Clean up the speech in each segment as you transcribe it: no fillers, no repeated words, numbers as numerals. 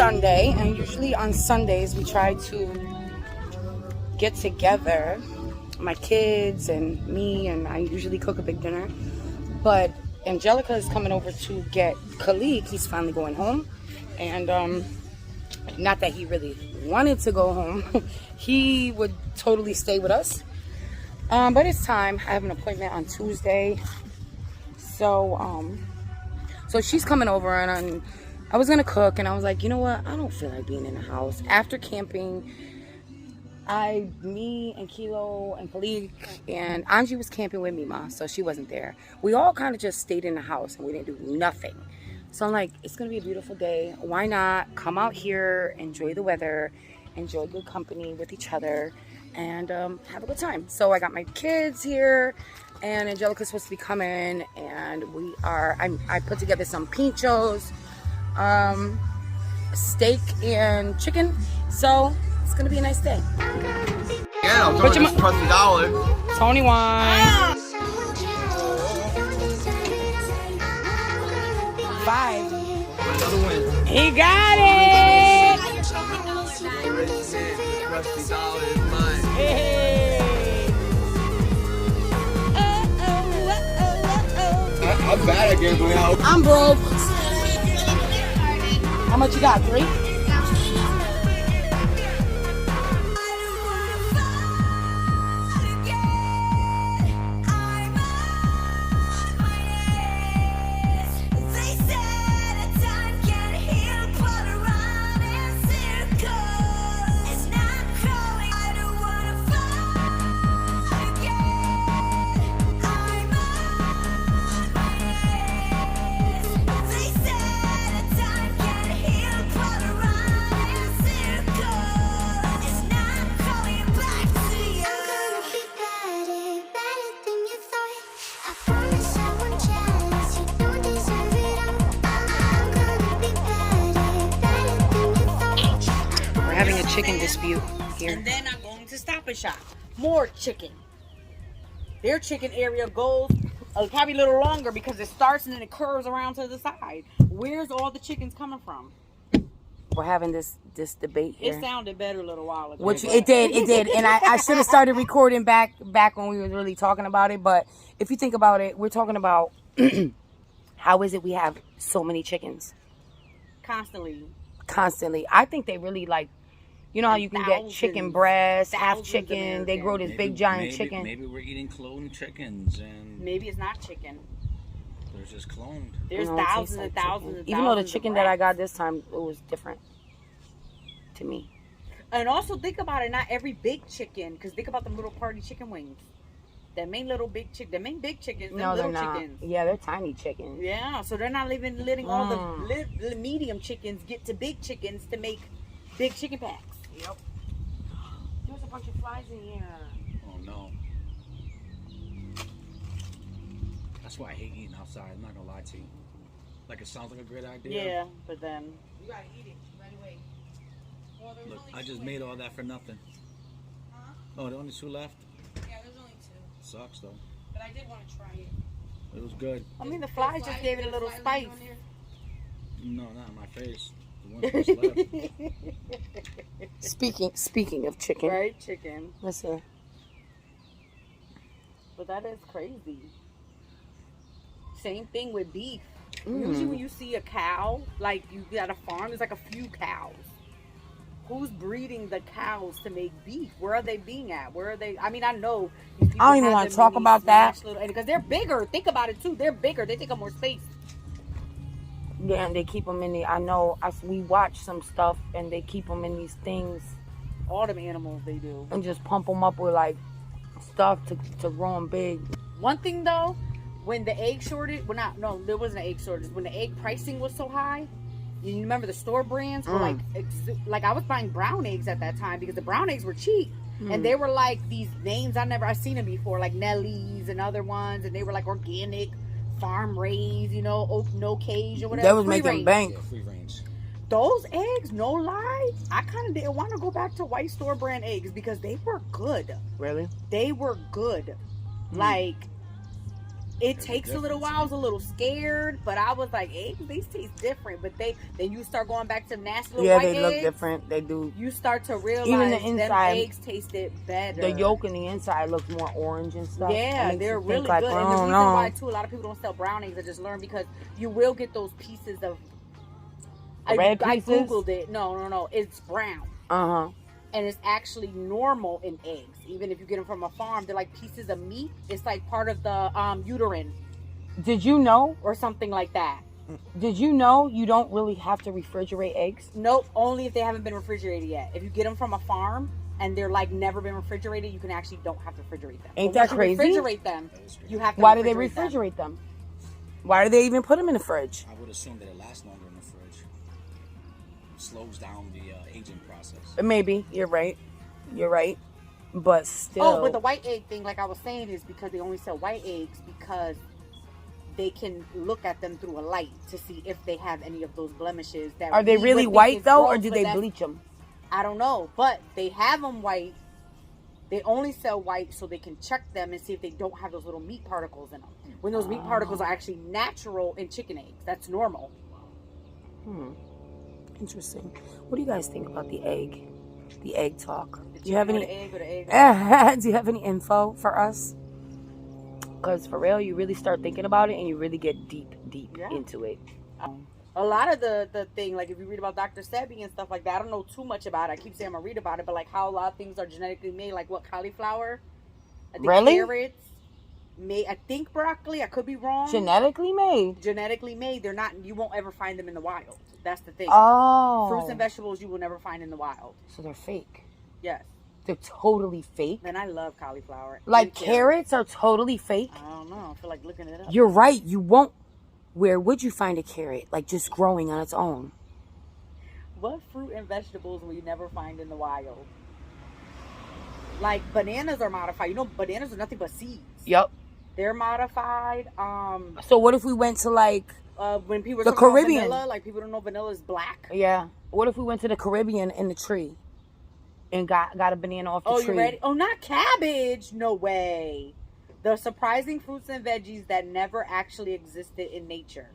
Sunday, and usually on Sundays we try to get together, my kids and me, and I usually cook a big dinner. But Angelica is coming over to get Khalid. He's finally going home, and not that he really wanted to go home. He would totally stay with us, but it's time. I have an appointment on Tuesday, so she's coming over, and I was gonna cook, and I was like, you know what, I don't feel like being in the house after camping. Me and Kilo and Khalid and Angie was camping with me, Ma, so she wasn't there. We all kind of just stayed in the house and we didn't do nothing. So I'm like, it's gonna be a beautiful day. Why not come out here, enjoy the weather, enjoy good company with each other, and have a good time. So I got my kids here, and Angelica's supposed to be coming, and I put together some pinchos, steak and chicken. So it's gonna be a nice day. Yeah, I'm throwing this trusty dollar. Tony wine. 5. Another win. He got it. Trusty dollar is mine. Hey. I'm bad at gambling out. I'm broke. How much you got? 3? Having a chicken dispute here. And then I'm going to Stop and Shop. More chicken. Their chicken area goes probably a little longer because it starts and then it curves around to the side. Where's all the chickens coming from? We're having this debate here. It sounded better a little while ago. Which it did. And I should have started recording back when we were really talking about it. But if you think about it, we're talking about how is it we have so many chickens? Constantly. I think they really like, you know how you can get chicken breast, half chicken. They grow this big giant chicken. Maybe we're eating cloned chickens, and maybe it's not chicken. they're just cloned. There's thousands and thousands and Even though the thousands chicken of that I rats. got this time, it was different to me. And also think about it, not every big chicken, because think about them little party chicken wings. The main big chickens, No, they're little not. chickens. Yeah, they're tiny chickens. Yeah, so they're not letting all the medium chickens get to big chickens to make big chicken packs. Yep. There's a bunch of flies in here. Oh no. That's why I hate eating outside. I'm not gonna lie to you. Like, it sounds like a great idea. Yeah, but then You gotta eat it right away. Well, there's Look, only I just 2 made all that for nothing. Huh? Oh, there only 2 left? Yeah, there's only 2. Sucks though. But I did want to try it. It was good. I mean the flies just gave it a little spice. No, not in my face. The ones that left. Speaking of chicken, Right, chicken. let's see. But that is crazy. Same thing with beef. Usually when you see a cow, like you got a farm, there's like a few cows. Who's breeding the cows to make beef? Where are they being at? Where are they? I mean, I know. These people I don't even have wanna them talk mini about that. smash because they're bigger. Think about it too. They're bigger. They take up more space. Yeah, and they keep them in the. I know. We watch some stuff, and they keep them in these things All them animals they do. and just pump them up with like stuff to grow them big. One thing though, when the egg shortage, there wasn't an egg shortage. When the egg pricing was so high, you remember the store brands were like I was buying brown eggs at that time because the brown eggs were cheap. And they were like these names I've seen them before, like Nellie's and other ones, and they were like organic, farm raised, no cage or whatever. They was free making range. bank. Yeah, free range. Those eggs, no lie, I kind of didn't want to go back to white store brand eggs because they were good. Really? They were good. Like It takes a little while. I was a little scared, but I was like, eggs, these taste different. But then you start going back to nasty little white eggs. Yeah, they look different. They do. You start to realize even the inside, them eggs tasted better. The yolk and the inside looks more orange and stuff. Yeah, they're really like, good. And the reason why, too, a lot of people don't sell brown eggs, I just learned because you will get those pieces of... Red pieces? I Googled it. No. It's brown. Uh-huh. And it's actually normal in eggs. Even if you get them from a farm, they're like pieces of meat. It's like part of the uterine. Did you know? Or something like that. Did you know you don't really have to refrigerate eggs? Nope, only if they haven't been refrigerated yet. If you get them from a farm and they're like never been refrigerated, you can actually don't have to refrigerate them. Ain't that crazy? Refrigerate them, you have to. Why do they refrigerate them? Why do they even put them in the fridge? I would assume that it lasts longer in the fridge. It slows down the aging process. Maybe you're right. But still. Oh, but the white egg thing, like I was saying, is because they only sell white eggs because they can look at them through a light to see if they have any of those blemishes. That are they really white though, or do they bleach them? I don't know, but they have them white. They only sell white so they can check them and see if they don't have those little meat particles in them. When those meat particles are actually natural in chicken eggs, that's normal. Interesting. What do you guys think about the egg? The egg talk. Do you have any egg or the egg? Do you have any info for us? Because for real, you really start thinking about it and you really get deep into it. A lot of the thing, like if you read about Dr. Sebi and stuff like that, I don't know too much about it. I keep saying I'm gonna read about it, but like how a lot of things are genetically made, like what, cauliflower? I think really? Carrots. I think broccoli. I could be wrong. Genetically made. Genetically made. They're not. You won't ever find them in the wild. That's the thing. Oh. Fruits and vegetables you will never find in the wild. So they're fake. Yes. They're totally fake. And I love cauliflower. Like carrots are totally fake. I don't know. I feel like looking it up. You're right. You won't. Where would you find a carrot? Like just growing on its own. What fruit and vegetables will you never find in the wild? Like bananas are modified. You know, bananas are nothing but seeds. Yep. They're modified. So what if we went to like when people the Caribbean? Vanilla, like people don't know vanilla is black. Yeah. What if we went to the Caribbean in the tree and got a banana off the tree? Oh, you ready? Oh, not cabbage. No way. The surprising fruits and veggies that never actually existed in nature.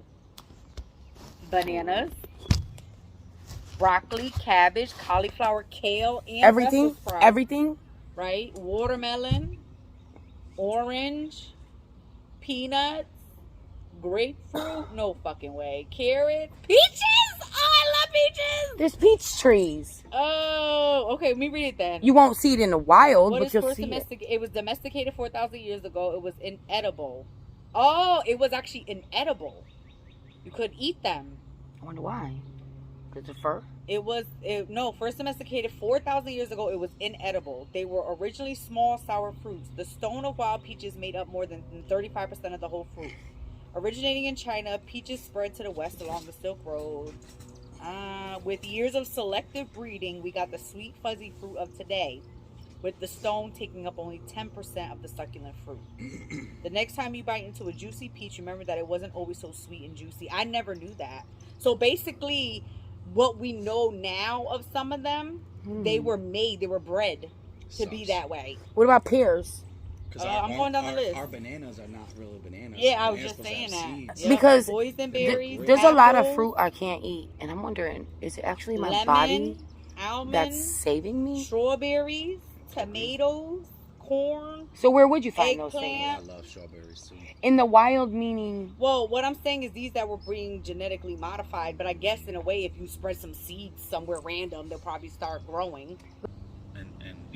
Bananas, broccoli, cabbage, cauliflower, kale, and everything. Brussels sprouts. Everything. Right? Watermelon, orange, peanuts, grapefruit. No fucking way. Carrots, peaches. Oh, I love peaches. There's peach trees. Oh, okay. Let me read it then. You won't see it in the wild, What but is you'll first see it. It was domesticated 4,000 years ago. It was inedible. Oh, it was actually inedible. You could eat them. I wonder why. Because of fur? First domesticated 4,000 years ago. It was inedible. They were originally small, sour fruits. The stone of wild peaches made up more than 35% of the whole fruit. Originating in China, peaches spread to the west along the Silk Road. With years of selective breeding, we got the sweet, fuzzy fruit of today, with the stone taking up only 10% of the succulent fruit. The next time you bite into a juicy peach, remember that it wasn't always so sweet and juicy. I never knew that. So basically, what we know now of some of them, they were bred to be that way. What about pears? I'm going down the list. Our bananas are not really bananas. Yeah, I was Bananas just saying that. seeds. Because boysenberries, there's a lot of apples, fruit I can't eat, and I'm wondering, is it actually my lemon, body almond, that's saving me? strawberries, tomatoes, corn. So where would you find those things? I love strawberries too. In the wild, meaning? Well, what I'm saying is these that were being genetically modified, but I guess in a way, if you spread some seeds somewhere random, they'll probably start growing.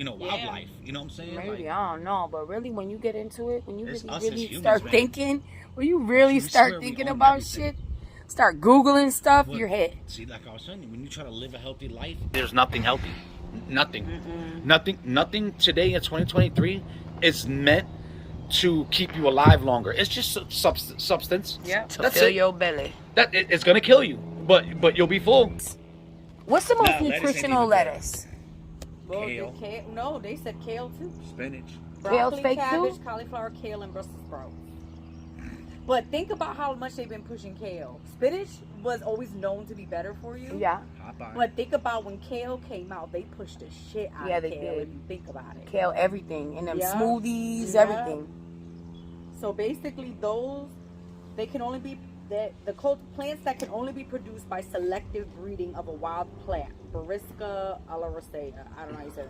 And wildlife. You know what I'm saying? Maybe, I don't know. But really, when you get into it, when you It's us as really humans, start man. thinking, when you really We start swear we thinking own about everything. shit, start Googling stuff, Well, you're hit. See, like I was saying, when you try to live a healthy life, there's nothing healthy. Nothing. Nothing today in 2023 is meant to keep you alive longer. It's just substance. Yeah. To That's fill it. your belly. It's gonna kill you, but you'll be full. What's the most lettuce ain't nutritional even there. lettuce? Well, Kale. No, they said kale too. Spinach. Broccoli, fake cabbage, too? cauliflower, kale, and Brussels sprouts. But think about how much they've been pushing kale. Spinach was always known to be better for you. Yeah. But think about when kale came out, they pushed the shit out Yeah, of they kale. did. If you think about it. Kale, everything. And them Yeah. smoothies, Yeah. everything. So basically, they can only be plants that can only be produced by selective breeding of a wild plant, Barisca alaricea. I don't know how you say it.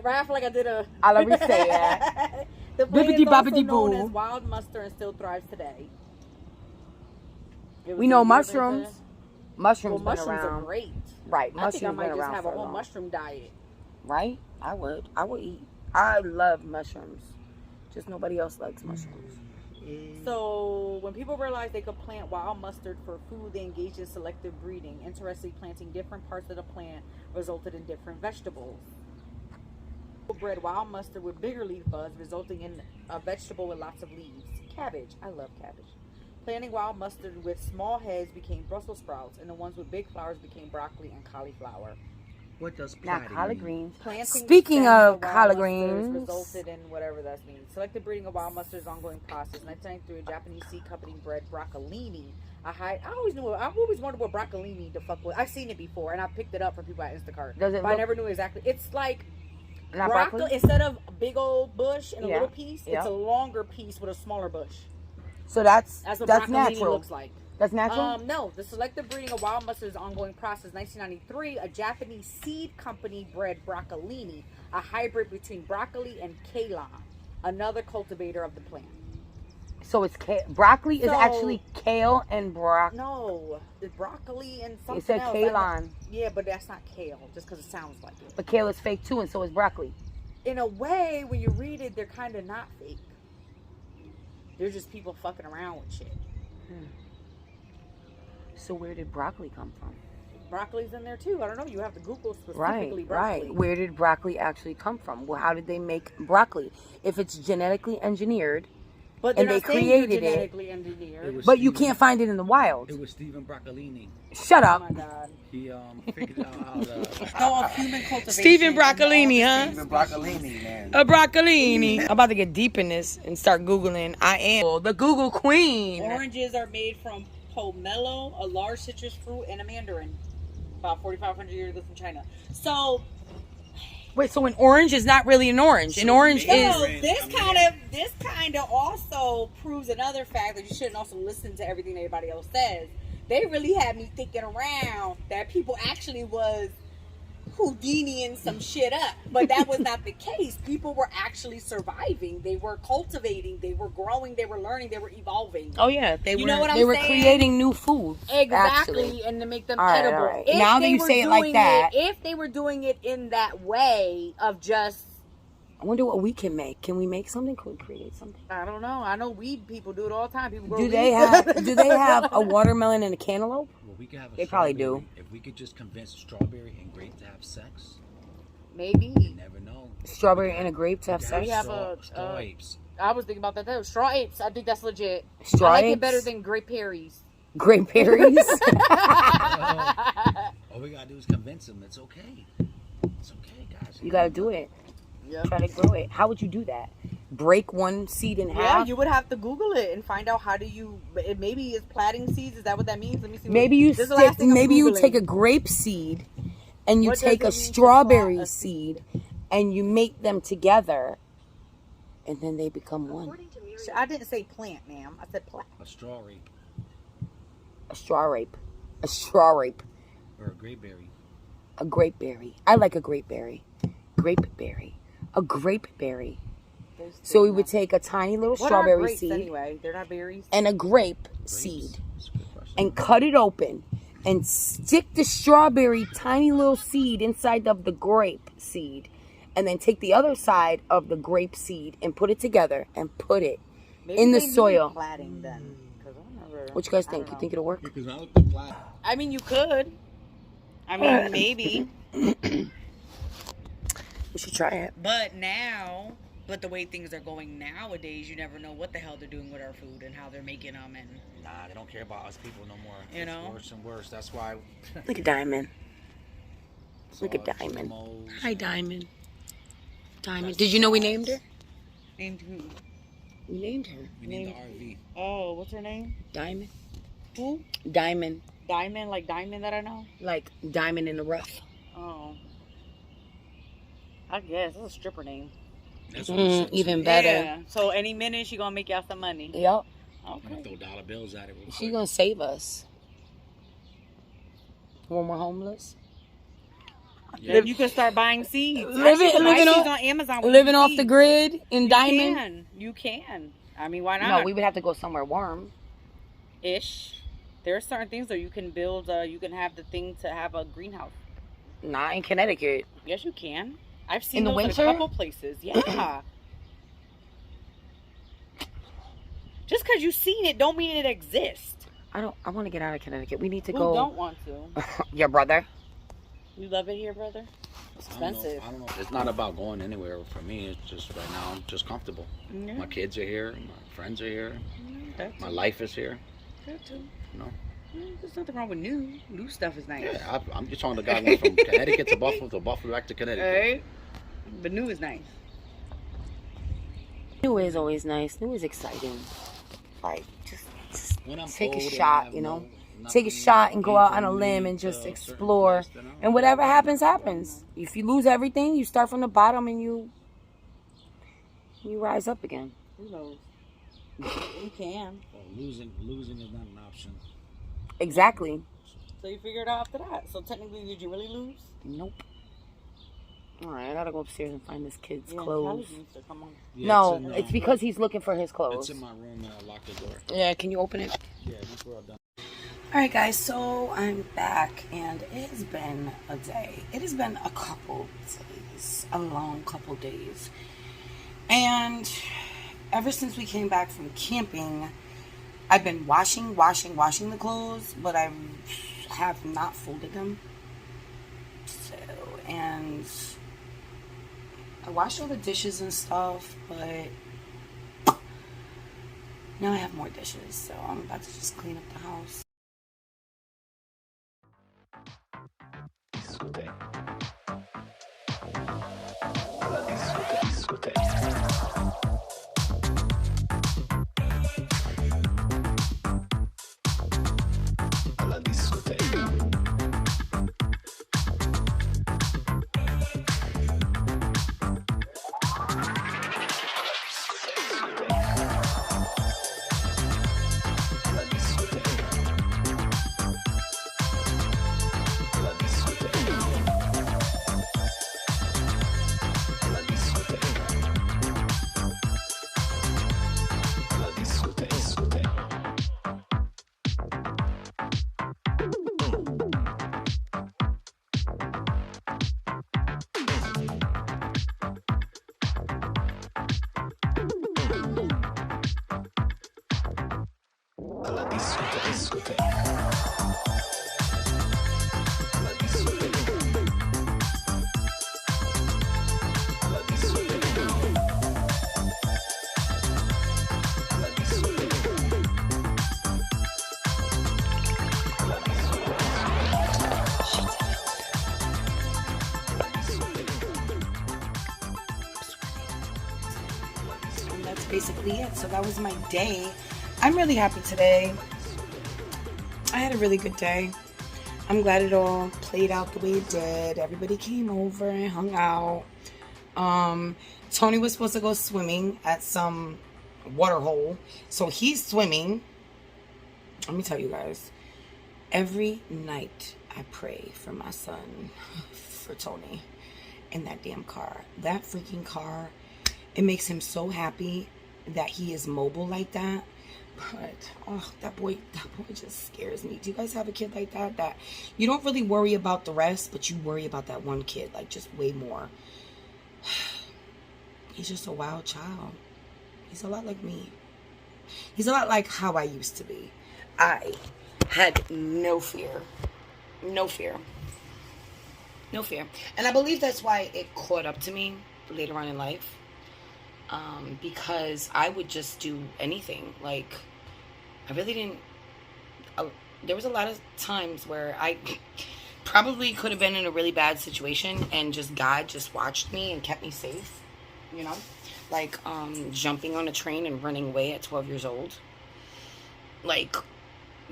Right, I feel like I did a Alaricea. The plant is Bippity also boppity known boo. as wild mustard and still thrives today. We know mushrooms. Well, Mushrooms been mushrooms are around. great. Right, I think I mushrooms might been just around have for a a whole long. mushroom diet. Right? I would eat. I love mushrooms. Just nobody else likes mushrooms. So when people realized they could plant wild mustard for food, they engaged in selective breeding. Interestingly, planting different parts of the plant resulted in different vegetables. People bred wild mustard with bigger leaf buds, resulting in a vegetable with lots of leaves. Cabbage. I love cabbage. Planting wild mustard with small heads became Brussels sprouts, and the ones with big flowers became broccoli and cauliflower. What does Now, platy collard mean? greens. Planting Speaking stems of wild collard mustards greens, resulted in whatever that means. Selective breeding of wild mustard is an ongoing process. 1993, a Japanese seed company bred broccolini. I always wondered what broccolini the fuck was. I've seen it before, and I picked it up from people at Instacart. Does it but I look- never knew exactly. It's like not broccoli. broccoli. Instead of a big old bush and a Yeah, little piece, yeah. it's a longer piece with a smaller bush. So that's That's what broccolini natural. looks like. That's natural. No, the selective breeding of wild mustard is an ongoing process. 1993, a Japanese seed company bred broccolini, a hybrid between broccoli and kale, another cultivator of the plant. So it's broccoli is So- actually kale and broccoli. No, the broccoli and something It said else. kalon, Yeah, but that's not kale, just because it sounds like it. but kale is fake too, and so is broccoli. In a way, when you read it, they're kind of not fake. They're just people fucking around with shit. So where did broccoli come from? Broccoli's in there too. I don't know. You have to Google specifically Right, broccoli. right. Where did broccoli actually come from? Well, how did they make broccoli? If it's genetically engineered, But they're and not they saying created they're it. genetically engineered. It was but you Stephen- can't find it in the wild. It was Stephen Broccolini. Shut Oh up. my god. He figured out how to. No, of human cultivation. Stephen Broccolini, huh? Stephen Broccolini, man. A broccolini. I'm about to get deep in this and start Googling. I am the Google queen. Oranges are made from pomelo, a large citrus fruit, and a mandarin. About 4,500 years ago from China. So, Wait, so an orange is not really an orange. An orange no, is... this kind of also proves another fact that you shouldn't also listen to everything everybody else says. They really had me thinking around that people actually was Houdini-ing some shit up, but that was not the case. People were actually surviving. They were cultivating. They were growing. They were learning. They were evolving. Oh, yeah. They You were, know what I'm they were saying? creating new foods. Exactly, Actually. and to make them All right, edible. all right. If Now that they you were say it like doing that- if they were doing it in that way of just, I wonder what we can make. Can we make something? Can we create something? I don't know. I know weed people do it all the time. People grow Do weed. they have a watermelon and a cantaloupe? Well, we could have a They probably strawberry. do. If we could just convince a strawberry and grape to have sex, Maybe. you never know. Strawberry and a grape to have We sex? have straw apes. I was thinking about that too. Straw apes. I think that's legit. Straw I like apes? it better than grape berries. Grape berries? All we gotta do is convince them it's okay. It's okay, guys. You gotta do it. Yep. Try to grow it. How would you do that? Break one seed in Yeah, half? you would have to Google it and find out how do you. Maybe it's platting seeds. Is that what that means? Let me see. Maybe you This is the last thing I'm maybe you Googling. take a grape seed and you What does take it a mean to strawberry plant a seed and you make them together and then they become one. I didn't say plant, ma'am. I said plant. A straw ape A straw rape. A straw rape. or a grape berry. A grape berry. I like a grape berry. Grape berry. A grape berry. So we would take a tiny little What are strawberry grapes seed anyway? They're not berries. and a grape Grapes? seed That's a good question. and cut it open and stick the strawberry tiny little seed inside of the grape seed and then take the other side of the grape seed and put it together and put it Maybe in the they need soil. Platting then. 'Cause I never- What you guys I think? don't You know. think it'll work? Because I look at plat. I mean, you could. I mean, maybe. We should try it. But the way things are going nowadays, you never know what the hell they're doing with our food and how they're making them. And Nah, they don't care about us people no more. You It's know? worse and worse. That's why. Look at Diamond. it's Look at all Diamond. GMOs. Hi, Diamond. Diamond. Did you know we named her? named who? We named her. We need the RV. Oh, what's her name? Diamond. Who? Diamond. Diamond, like diamond that I know. Like diamond in the rough. Oh, I guess it's a stripper name. That's what he said to even me. better. Yeah. So any minute she gonna make y'all some money. Yep. I'm gonna Okay. throw dollar bills at it. Real She quick. gonna save us when we're homeless. Then you can start buying seeds. Living- Actually, you can buy living seeds off- on Amazon. with Living these off the seeds. grid in Diamond. You can. I mean, why not? No, we would have to go somewhere warm. Ish. There are certain things that you can build. You can have the thing to have a greenhouse. Not in Connecticut. Yes, you can. I've seen In the those winter? in a couple places. Yeah. Just because you've seen it, don't mean it exists. I want to get out of Connecticut. We need to Who go. don't want to? Your brother. You love it here, brother? Expensive. I don't know. It's not about going anywhere for me. It's just right now I'm just comfortable. Yeah. My kids are here. My friends are here. That My too. life is here. That too. No. There's nothing wrong with new. New stuff is nice. Yeah, I'm just talking the guy went from Connecticut to Buffalo back to Connecticut. Alright? But new is nice. New is always nice. New is exciting. Like, just When I'm take a old and shot, have you know? no- Take a nothing shot and go out on a keeping limb me and just to a certain explore. place, then And whatever happens, happens. If you lose everything, you start from the bottom and you rise up again. Who knows? You can. Well, losing is not an option. Exactly. So you figure it out after that. So technically, did you really lose? Nope. All right, I gotta go upstairs and find this kid's Yeah, clothes. Kelly needs to come on. Yeah, No, in, it's because he's looking for his clothes. it's in my room and I locked the door. Yeah, can you open it? Yeah, just we're all done. Alright guys, so I'm back and it has been a day. It has been a couple days, a long couple days. And ever since we came back from camping, I've been washing the clothes, but I have not folded them. So, and I washed all the dishes and stuff, but now I have more dishes, so I'm about to just clean up the house. And that's basically it. So that was my day. I'm really happy today. I had a really good day. I'm glad it all played out the way it did. Everybody came over and hung out. Tony was supposed to go swimming at some water hole. So he's swimming. Let me tell you guys. Every night I pray for my son, for Tony, in that damn car. That freaking car, it makes him so happy that he is mobile like that. But oh, that boy just scares me. Do you guys have a kid like that? That you don't really worry about the rest, but you worry about that one kid, like just way more. He's just a wild child. He's a lot like me. He's a lot like how I used to be. I had no fear. No fear. No fear. And I believe that's why it caught up to me later on in life. Because I would just do anything. Like, I really didn't. There was a lot of times where I probably could have been in a really bad situation, and just God just watched me and kept me safe. You know, like jumping on a train and running away at 12 years old. Like,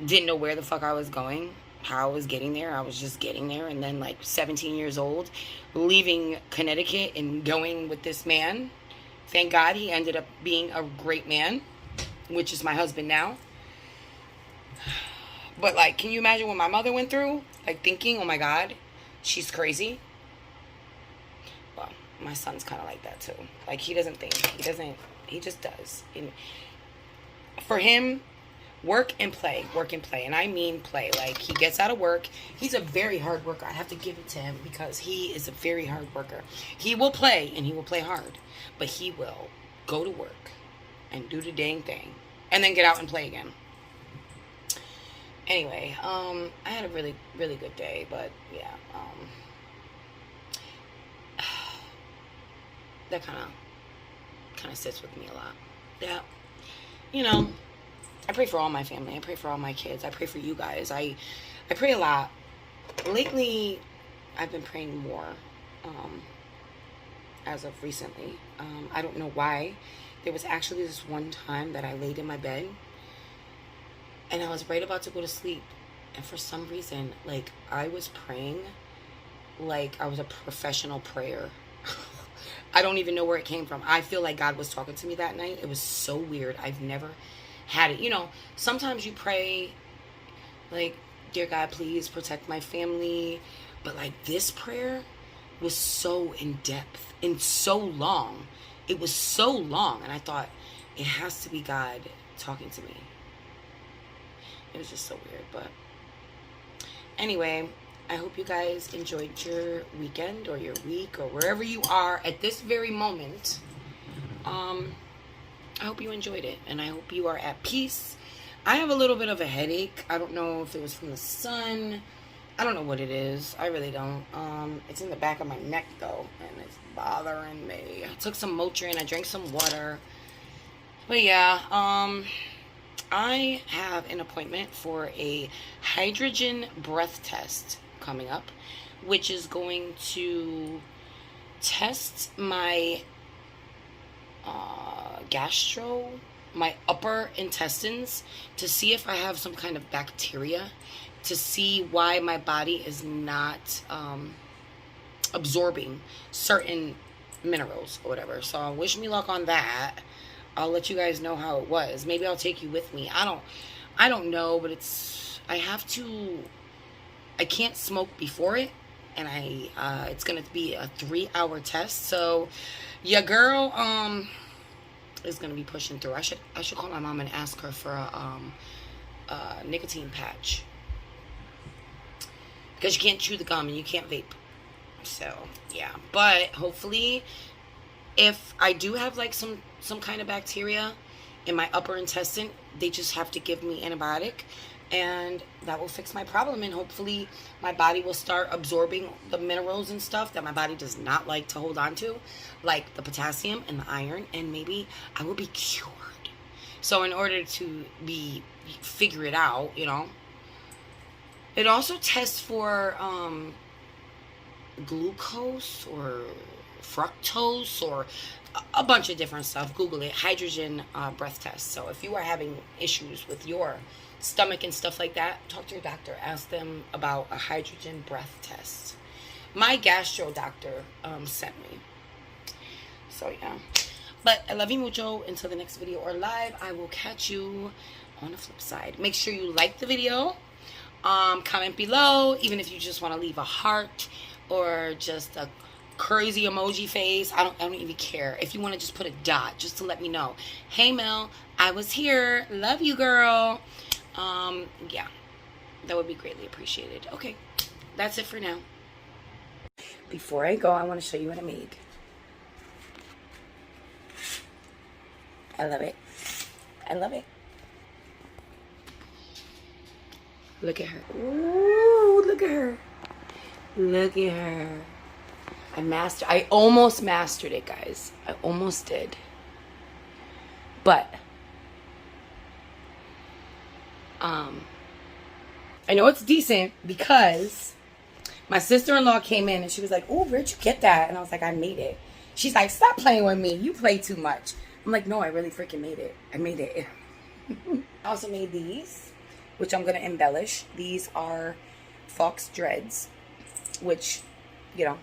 didn't know where the fuck I was going, how I was getting there. I was just getting there, and then like 17 years old, leaving Connecticut and going with this man Thank God he ended up being a great man, which is my husband now. But, like, can you imagine what my mother went through? Like, thinking, oh my God, she's crazy. Well, my son's kind of like that too. Like, he doesn't think. He just does. And for him, work and play. And I mean play. Like, he gets out of work. He's a very hard worker. I have to give it to him because he is a very hard worker. He will play, and he will play hard. But he will go to work and do the dang thing. And then get out and play again. Anyway, I had a really, really good day. But, yeah. That kind of sits with me a lot. Yeah. You know, I pray for all my family. I pray for all my kids. I pray for you guys. I pray a lot. Lately, I've been praying more, as of recently. I don't know why. There was actually this one time that I laid in my bed, and I was right about to go to sleep. And for some reason, like, I was praying like I was a professional prayer. I don't even know where it came from. I feel like God was talking to me that night. It was so weird. I've never had it. You know, sometimes you pray like, dear God, please protect my family. But like, this prayer was so in depth and so long. It was so long. And I thought, it has to be God talking to me. It was just so weird. But anyway, I hope you guys enjoyed your weekend or your week or wherever you are at this very moment. I hope you enjoyed it, and I hope you are at peace. I have a little bit of a headache. I don't know if it was from the sun. I don't know what it is. I really don't. It's in the back of my neck, though, and it's bothering me. I took some Motrin. I drank some water. But, yeah, I have an appointment for a hydrogen breath test coming up, which is going to test my my upper intestines to see if I have some kind of bacteria, to see why my body is not absorbing certain minerals or whatever. So wish me luck on that. I'll let you guys know how it was. Maybe I'll take you with me. I don't know, but I can't smoke before it, and it's gonna be a 3-hour test. So your girl is gonna be pushing through. I should call my mom and ask her for a nicotine patch, because you can't chew the gum and you can't vape. So yeah, but hopefully, if I do have like some kind of bacteria in my upper intestine, they just have to give me antibiotic, and that will fix my problem, and hopefully my body will start absorbing the minerals and stuff that my body does not like to hold on to, like the potassium and the iron, and maybe I will be cured. So in order to figure it out, you know, it also tests for glucose or fructose or a bunch of different stuff. Google it, hydrogen breath test. So if you are having issues with your stomach and stuff like that, talk to your doctor. Ask them about a hydrogen breath test. My gastro doctor sent me. So yeah. But I love you mucho. Until the next video or live, I will catch you on the flip side. Make sure you like the video. Comment below, even if you just want to leave a heart or just a crazy emoji face. I don't even care. If you want to just put a dot just to let me know, hey Mel, I was here, love you girl. Yeah, that would be greatly appreciated. Okay, that's it for now. Before I go, I want to show you what I made. I love it. I love it. Look at her. Ooh, look at her. Look at her. I almost mastered it, guys. I almost did. But I know it's decent because my sister-in-law came in and she was like, "Oh, where'd you get that?" And I was like, "I made it." She's like, "Stop playing with me. You play too much." I'm like, "No, I really freaking made it. I made it." I also made these, which I'm going to embellish. These are fox dreads, which, you know,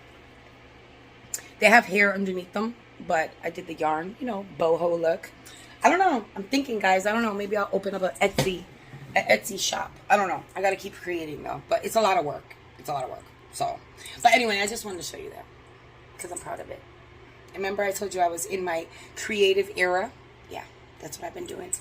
they have hair underneath them, but I did the yarn, you know, boho look. I don't know. I'm thinking, guys. I don't know. Maybe I'll open up an Etsy shop. I don't know. I got to keep creating, though. But it's a lot of work. It's a lot of work. So, but anyway, I just wanted to show you that because I'm proud of it. Remember I told you I was in my creative era? Yeah, that's what I've been doing.